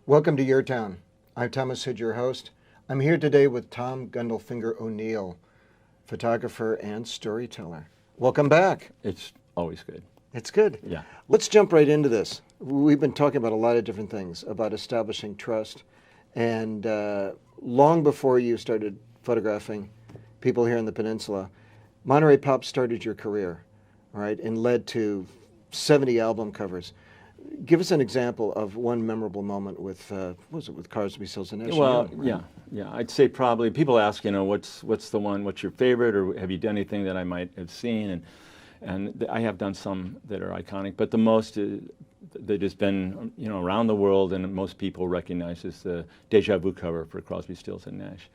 Welcome to YourTown. I'm Thomas Hood, your host. I'm here today with Tom Gundelfinger O'Neal, photographer and storyteller. Welcome back. It's always good. It's good. Yeah. Let's jump right into this. We've been talking about a lot of different things, about establishing trust. And long before you started photographing people here in the peninsula, Monterey Pop started your career, all right, and led to 70 album covers. Give us an example of one memorable moment with, what was it, with Crosby, Stills and Nash? Well, right? yeah. I'd say probably people ask, what's the one? What's your favorite, or have you done anything that I might have seen? And I have done some that are iconic, but the most that has been around the world and most people recognize is the Deja Vu cover for Crosby, Stills and Nash.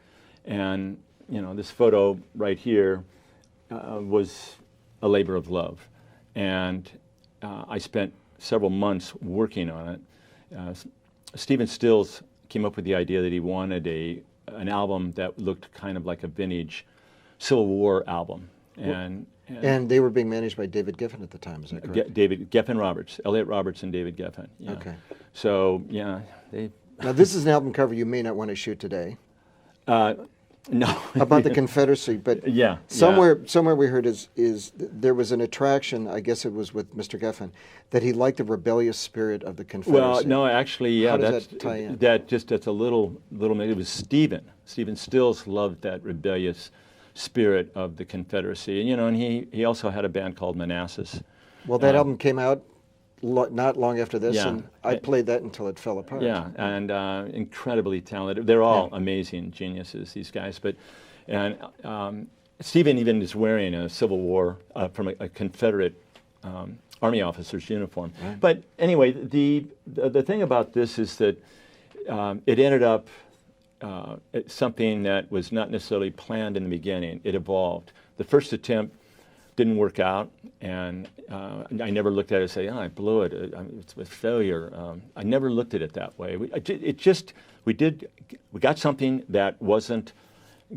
And this photo right here was a labor of love, and I spent several months working on it. Stephen Stills came up with the idea that he wanted an album that looked kind of like a vintage Civil War album. And they were being managed by David Geffen at the time, is that correct? David Geffen Roberts, Elliot Roberts and David Geffen. Yeah. Okay. So, Now, this is an album cover you may not want to shoot today. No. About the Confederacy, but somewhere we heard is there was an attraction, I guess it was with Mr. Geffen, that he liked the rebellious spirit of the Confederacy. Well, no, actually, How does that tie in? That's a little. It was Stephen Stills loved that rebellious spirit of the Confederacy, and he also had a band called Manassas. Well, that album came out not long after this, Yeah. and I played that until it fell apart. Yeah, and incredibly talented. They're all amazing geniuses, these guys. And Stephen even is wearing a Civil War from a Confederate Army officer's uniform. Right. But anyway, the thing about this is that it ended up something that was not necessarily planned in the beginning. It evolved. The first attempt didn't work out, and I never looked at it and say, I blew it. It's a failure. I never looked at it that way. We got something that wasn't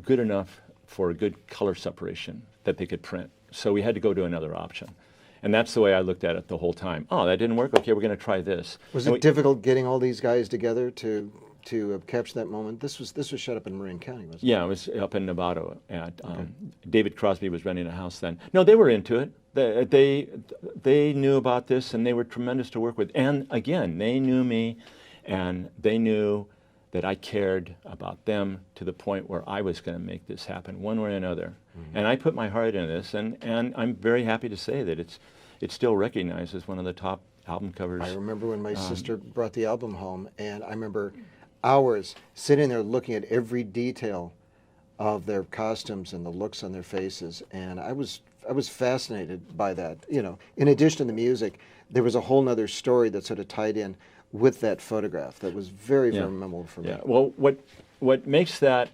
good enough for a good color separation that they could print. So we had to go to another option. And that's the way I looked at it the whole time. Oh, that didn't work? Okay, we're going to try this. Was it difficult getting all these guys together to capture that moment? This was shot up in Marin County, wasn't it? Yeah, it was up in Nevada. David Crosby was renting a house then. No, they were into it. They knew about this, and they were tremendous to work with. And again, they knew me, and they knew that I cared about them to the point where I was going to make this happen one way or another. Mm-hmm. And I put my heart into this, and I'm very happy to say that it's still recognized as one of the top album covers. I remember when my sister brought the album home, and I remember hours sitting there looking at every detail of their costumes and the looks on their faces, and I was fascinated by that. In addition to the music, there was a whole nother story that sort of tied in with that photograph that was very memorable for me. Yeah. Well, what makes that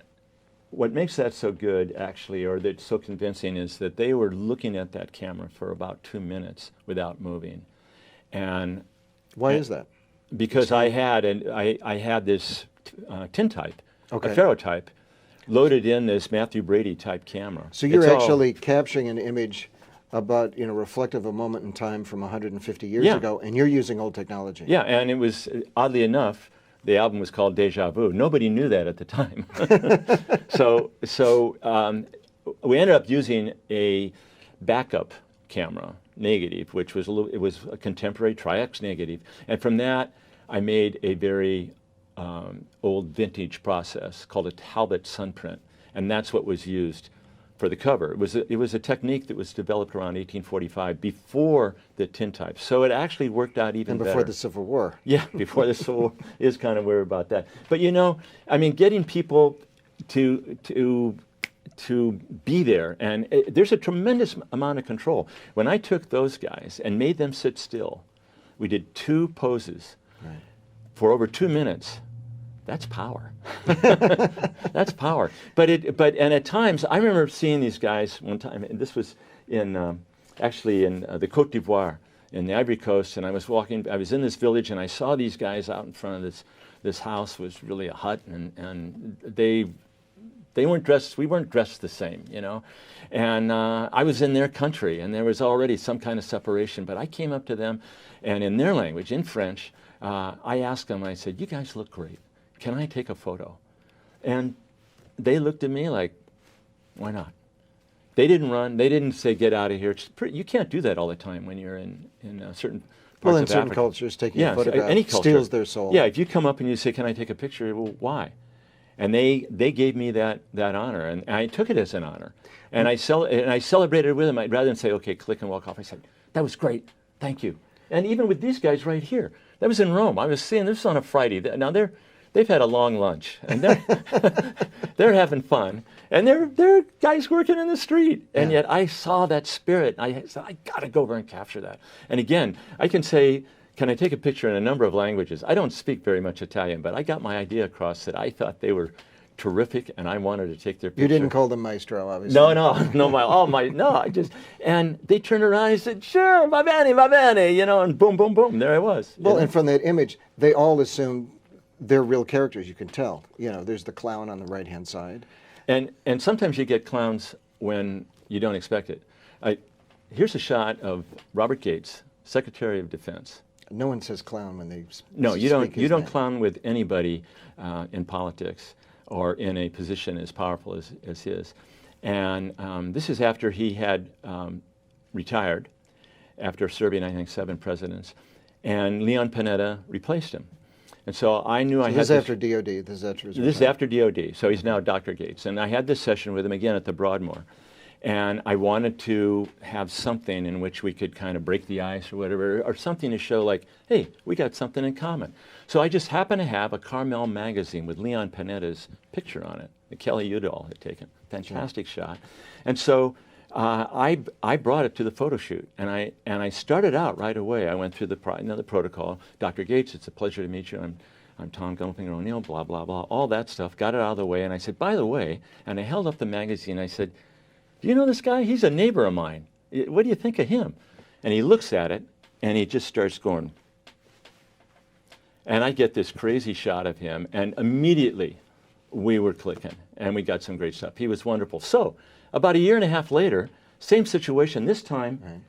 so good, actually, or that's so convincing, is that they were looking at that camera for about 2 minutes without moving. And why is that? Because I had this tintype, okay, a ferrotype, loaded in this Matthew Brady type camera. So you're actually capturing an image about reflective of a moment in time from 150 years ago, and you're using old technology. Yeah, and it was, oddly enough, the album was called Deja Vu. Nobody knew that at the time. So we ended up using a backup camera negative, which was it was a contemporary Tri-X negative, and from that I made a very old vintage process called a Talbot sunprint, and that's what was used for the cover. It was a technique that was developed around 1845, before the tintype. So it actually worked out even better. And before the Civil War. Yeah, before the Civil War is kind of weird about that. But getting people to be there, and there's a tremendous amount of control. When I took those guys and made them sit still, we did 2 poses for over 2 minutes. That's power. That's power. But at times, I remember seeing these guys one time, and this was in the Côte d'Ivoire, in the Ivory Coast, and I was in this village, and I saw these guys out in front of this house. Was really a hut, and they weren't dressed, we weren't dressed the same, And I was in their country, and there was already some kind of separation, but I came up to them, and in their language, in French, I asked them, I said, "You guys look great. Can I take a photo?" And they looked at me like, "Why not?" They didn't run. They didn't say, "Get out of here." You can't do that all the time when you're in certain parts Well, in of certain Africa. cultures, taking Yeah, a photograph any culture steals their soul. Yeah, if you come up and you say, "Can I take a picture?" Well, why? And they gave me that honor, and I took it as an honor, and I celebrated with them. Rather than say, "Okay, click and walk off," I said, "That was great, thank you." And even with these guys right here, that was in Rome. I was seeing this on a Friday. Now they've had a long lunch, and they're having fun, and they're guys working in the street, and yet I saw that spirit. I said, I got to go over and capture that. And again, I can say, "Can I take a picture?" in a number of languages. I don't speak very much Italian, but I got my idea across that I thought they were terrific, and I wanted to take their picture. You didn't call them maestro, obviously. No, and they turned around and said, "Sure, va bene," and boom, boom, boom, there I was. Well, and from that image, they all assume they're real characters. You can tell. There's the clown on the right-hand side. And sometimes you get clowns when you don't expect it. Here's a shot of Robert Gates, Secretary of Defense. No one says clown when they No, you speak his don't name. clown with anybody in politics or in a position as powerful as his. And this is after he had retired, after serving, I think, 7 presidents, and Leon Panetta replaced him. And so I knew I had This is after DOD. This is after his This is retirement. after DOD, so he's now Dr. Gates. And I had this session with him again at the Broadmoor. And I wanted to have something in which we could kind of break the ice or whatever, or something to show like, hey, we got something in common. So I just happened to have a Carmel magazine with Leon Panetta's picture on it that Kelly Udall had taken. Fantastic shot. And so I brought it to the photo shoot, and I started out right away. I went through the protocol. Dr. Gates, it's a pleasure to meet you. I'm Tom Gundelfinger O'Neal, blah, blah, blah, all that stuff. Got it out of the way, and I said, by the way, and I held up the magazine, I said, do you know this guy? He's a neighbor of mine. What do you think of him? And he looks at it, and he just starts going. And I get this crazy shot of him, and immediately we were clicking, and we got some great stuff. He was wonderful. So about 1.5 years later, same situation. This time, right.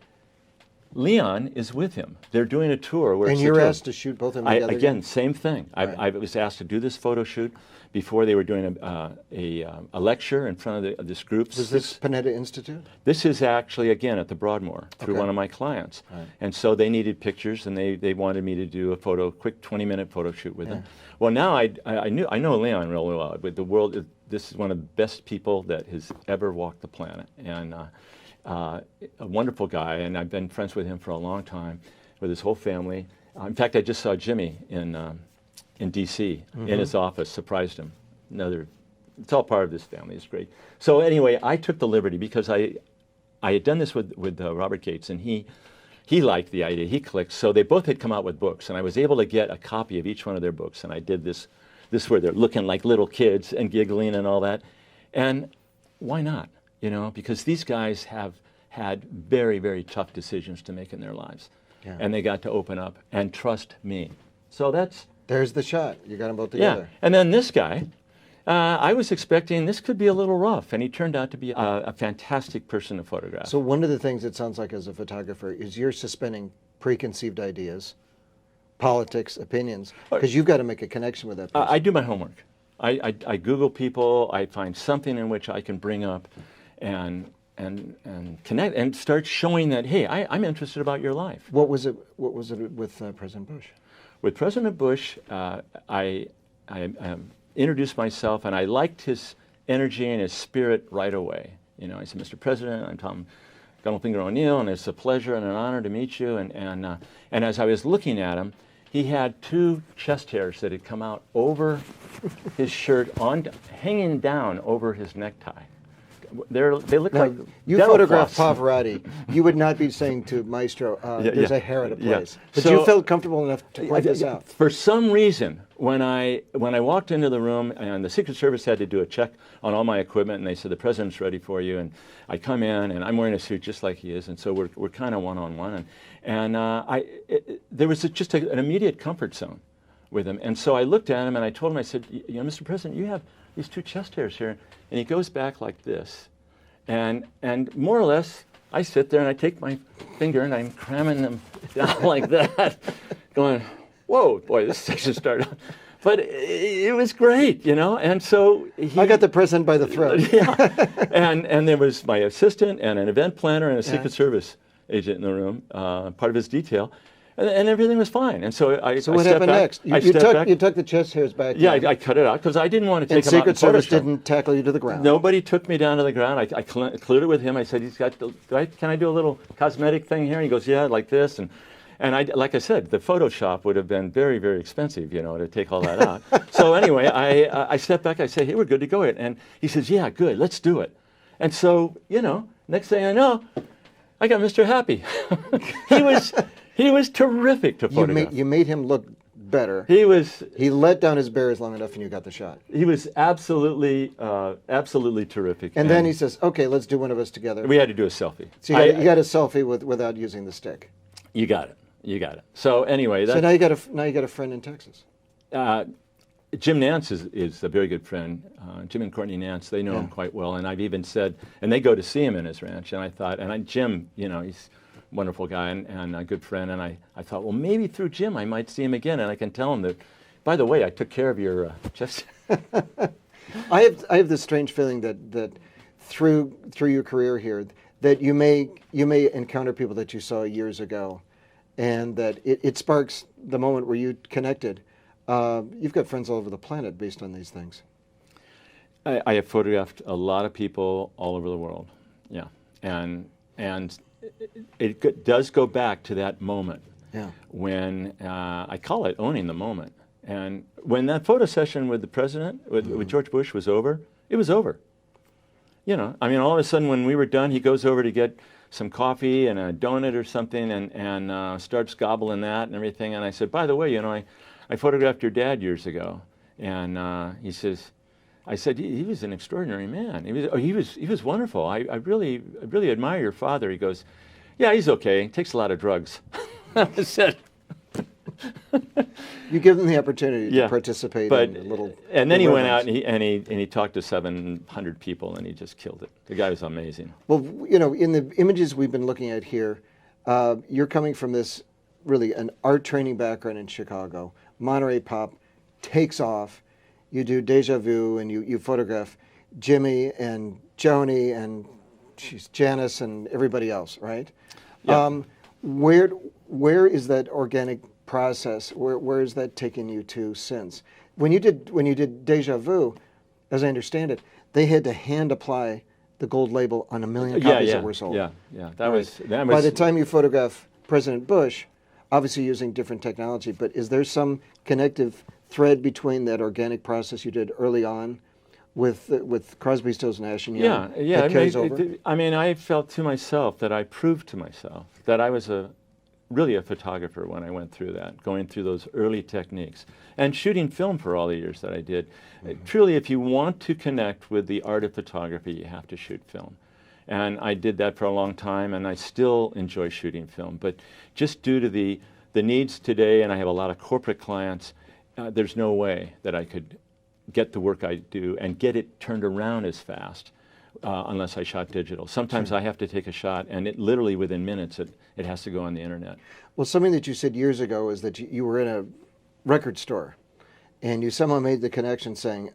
Leon is with him. They're doing a tour. Where and you're asked to shoot both of them together? Again, same thing. Right. I was asked to do this photo shoot before they were doing a lecture in front of this group. Was this Panetta Institute? This is actually, again, at the Broadmoor through one of my clients. Right. And so they needed pictures, and they wanted me to do a quick 20-minute photo shoot with them. Well, now I know Leon really well. With the world, this is one of the best people that has ever walked the planet. And a wonderful guy, and I've been friends with him for a long time, with his whole family. In fact, I just saw Jimmy in D.C. in his office, surprised him. It's all part of this family. It's great. So anyway, I took the liberty because I had done this with Robert Gates, and he liked the idea. He clicked. So they both had come out with books, and I was able to get a copy of each one of their books. And I did this where they're looking like little kids and giggling and all that. And why not? Because these guys have had very, very tough decisions to make in their lives. Yeah. And they got to open up and trust me. So there's the shot. You got them both together. Yeah. And then this guy, I was expecting this could be a little rough, and he turned out to be a fantastic person to photograph. So one of the things it sounds like as a photographer is you're suspending preconceived ideas, politics, opinions, because you've got to make a connection with that person. I do my homework. I Google people. I find something in which I can bring up and connect and start showing that, hey, I'm interested about your life. What was it with President Bush? With President Bush, I introduced myself, and I liked his energy and his spirit right away. I said, Mr. President, I'm Tom Gundelfinger O'Neal, and it's a pleasure and an honor to meet you. And as I was looking at him, he had 2 chest hairs that had come out over his shirt, hanging down over his necktie. They look like you photograph Pavarotti. You would not be saying to Maestro, "There's a hair at a place." Yeah. But you felt comfortable enough to point this out. For some reason, when I walked into the room, and the Secret Service had to do a check on all my equipment, and they said the president's ready for you, and I come in, and I'm wearing a suit just like he is, and so we're kind of one-on-one, and there was just an immediate comfort zone with him, and so I looked at him and I told him, I said, Mr. President, you have these 2 chest hairs here, and he goes back like this, and more or less, I sit there and I take my finger and I'm cramming them down like that, going, whoa, boy, this session started. But it was great, you know, and so I got the president by the throat. Yeah, and there was my assistant and an event planner and a Secret Service agent in the room, part of his detail, and everything was fine. And so I So what stepped happened back. next? I stepped back. You tucked the chest hairs back. Yeah, down. I cut it out because I didn't want to take And him out in Secret Service Photoshop. didn't tackle you to the ground. Nobody took me down to the ground. I cleared it with him. I said, can I do a little cosmetic thing here? And he goes, yeah, like this. And like I said, the Photoshop would have been very, very expensive, you know, to take all that out. So anyway, I stepped back. I said, hey, we're good to go. And he says, yeah, good, let's do it. And so, you know, next thing I know, I got Mr. Happy. He was terrific to photograph. You made him look better. He let down his bears long enough, and you got the shot. He was absolutely terrific. And then he says, okay, let's do one of us together. We had to do a selfie. So you got a selfie without using the stick. You got it. You got it. So anyway, So now you got a friend in Texas. Jim Nance is a very good friend. Jim and Courtney Nance, they know him quite well, and I've even said, and they go to see him in his ranch. And I thought, Jim, you know, he's a wonderful guy and a good friend. And I thought, well, maybe through Jim I might see him again, and I can tell him that, by the way, I took care of your chest. I have this strange feeling that through your career here, that you may encounter people that you saw years ago, and that it sparks the moment where you connected. You've got friends all over the planet based on these things. I have photographed a lot of people all over the world, yeah, and it does go back to that moment, when I call it owning the moment. And when that photo session with the president, with George Bush, was over, it was over. You know, I mean, all of a sudden when we were done, he goes over to get some coffee and a donut or something, and starts gobbling that and everything. And I said, by the way, you know, I photographed your dad years ago. And he says, I said, he was an extraordinary man. He was wonderful. I really admire your father. He goes, yeah, he's okay. He takes a lot of drugs. I said, you give them the opportunity to participate in a little. And then he went out and he talked to 700 people, and he just killed it. The guy was amazing. Well, you know, in the images we've been looking at here, you're coming from this really an art training background in Chicago. Monterey Pop takes off. You do Deja Vu, and you photograph Jimmy and Joni and Janice and everybody else, right? Yeah. Where is that organic process? Where is that taken you to since? When you did Deja Vu, as I understand it, they had to hand apply the gold label on 1 million copies that were sold. Yeah. That was. By the time you photograph President Bush, obviously using different technology, but is there some connective thread between that organic process you did early on with Crosby, Stills, Nash and Young? Yeah. That carries over? I felt to myself that I proved to myself that I was really a photographer when I went through that, going through those early techniques and shooting film for all the years that I did. Truly, if you want to connect with the art of photography, you have to shoot film. And I did that for a long time, and I still enjoy shooting film. But just due to the needs today, and I have a lot of corporate clients, there's no way that I could get the work I do and get it turned around as fast unless I shot digital. Sometimes I have to take a shot, and it literally within minutes it has to go on the internet. Well, something that you said years ago is that you were in a record store, and you somehow made the connection saying,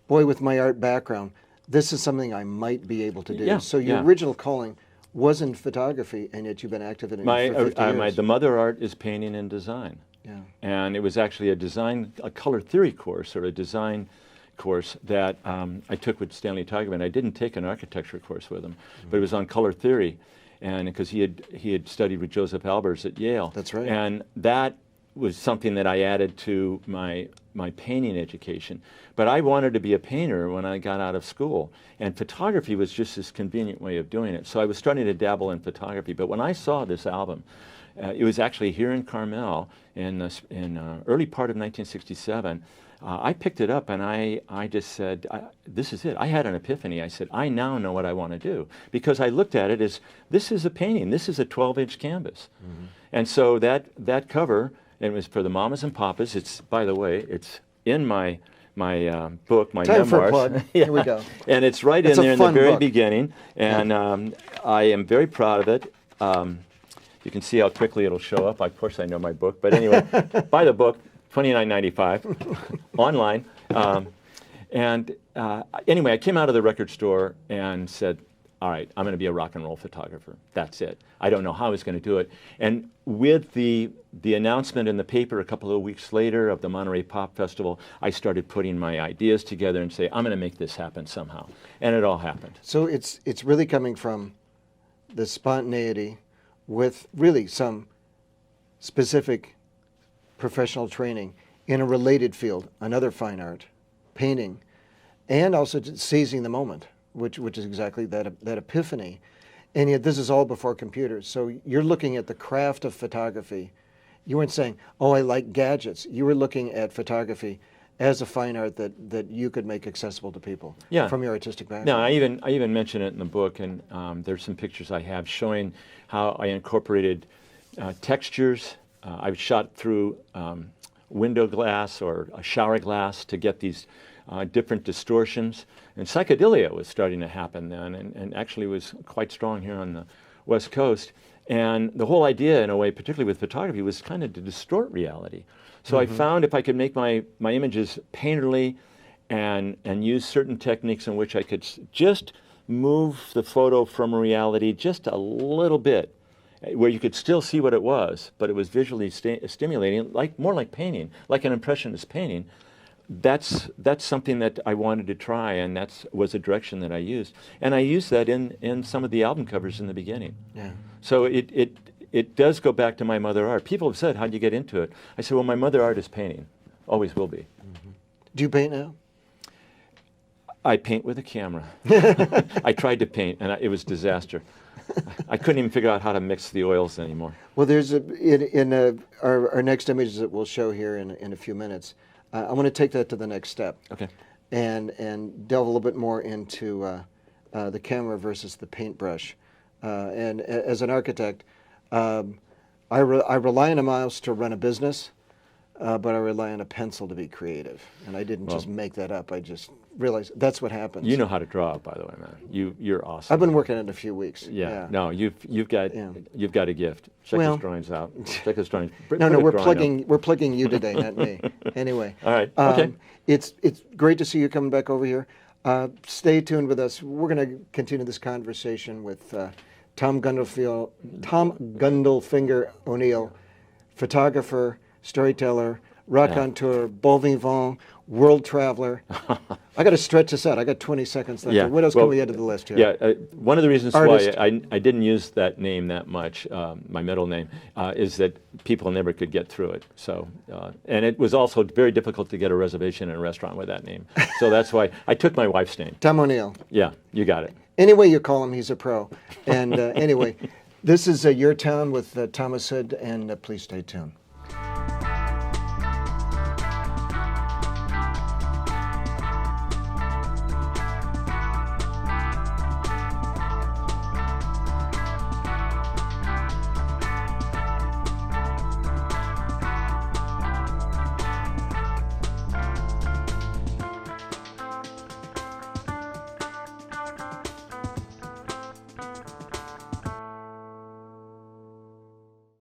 boy, with my art background, this is something I might be able to do. Yeah, so your original calling wasn't photography, and yet you've been active in it for 50 years. The mother art is painting and design. Yeah. And it was actually a color theory course, or a design course that I took with Stanley Tigerman. I didn't take an architecture course with him, but it was on color theory, and because he had studied with Joseph Albers at Yale. That's right. And that was something that I added to my painting education. But I wanted to be a painter when I got out of school, and photography was just this convenient way of doing it. So I was starting to dabble in photography. But when I saw this album, it was actually here in Carmel in early part of 1967. I picked it up and I just said, this is it. I had an epiphany. I said, I now know what I want to do. Because I looked at it as, this is a painting. This is a 12-inch canvas. Mm-hmm. And so that cover, and it was for the Mamas and Papas. It's, by the way, it's in my book, my Time memoirs. for a plug. Yeah. Here we go. And it's right in there in the very beginning. And I am very proud of it. You can see how quickly it'll show up. Of course, I know my book, but anyway, buy the book, $29.95, online. Anyway, I came out of the record store and said, all right, I'm going to be a rock and roll photographer. That's it. I don't know how I was going to do it. And with the announcement in the paper a couple of weeks later of the Monterey Pop Festival, I started putting my ideas together and say, I'm going to make this happen somehow. And it all happened. So it's really coming from the spontaneity with really some specific professional training in a related field, another fine art, painting, and also seizing the moment, which is exactly that epiphany. And yet this is all before computers. So you're looking at the craft of photography. You weren't saying, oh, I like gadgets. You were looking at photography as a fine art that you could make accessible to people from your artistic background. No, I even mention it in the book, and there's some pictures I have showing how I incorporated textures. I've shot through window glass or a shower glass to get these different distortions. And psychedelia was starting to happen then, and actually was quite strong here on the West Coast. And the whole idea, in a way, particularly with photography, was kind of to distort reality. So I found if I could make my images painterly and use certain techniques in which I could just move the photo from reality just a little bit, where you could still see what it was, but it was visually stimulating, more like painting, like an impressionist painting. That's something that I wanted to try, and that was a direction that I used. And I used that in some of the album covers in the beginning. Yeah. So it does go back to my mother art. People have said, how'd you get into it? I said, well, my mother art is painting. Always will be. Mm-hmm. Do you paint now? I paint with a camera. I tried to paint, and it was disaster. I couldn't even figure out how to mix the oils anymore. Well, there's our next images that we'll show here in a few minutes. I want to take that to the next step. Okay. And delve a little bit more into the camera versus the paintbrush. And as an architect, I rely on a mouse to run a business, but I rely on a pencil to be creative. And I didn't just make that up. I just realized that's what happens. You know how to draw, by the way, man. You're awesome. I've been working on it a few weeks. Yeah. No, you've got a gift. Check his drawings out. Check his drawings. No, we're plugging you today, not me. Anyway. All right. Okay. It's great to see you coming back over here. Stay tuned with us. We're going to continue this conversation with Tom Gundelfinger O'Neal, photographer, storyteller, raconteur, bon vivant, world traveler. I got to stretch this out. I got 20 seconds left. Yeah. What else can we add to the list here? Yeah, one of the reasons Artist. why I didn't use that name that much, my middle name, is that people never could get through it. So, and it was also very difficult to get a reservation in a restaurant with that name. So that's why I took my wife's name. Tom O'Neal. Yeah, you got it. Any way you call him, he's a pro. And anyway, this is YourTown with Thomas Hood, and please stay tuned.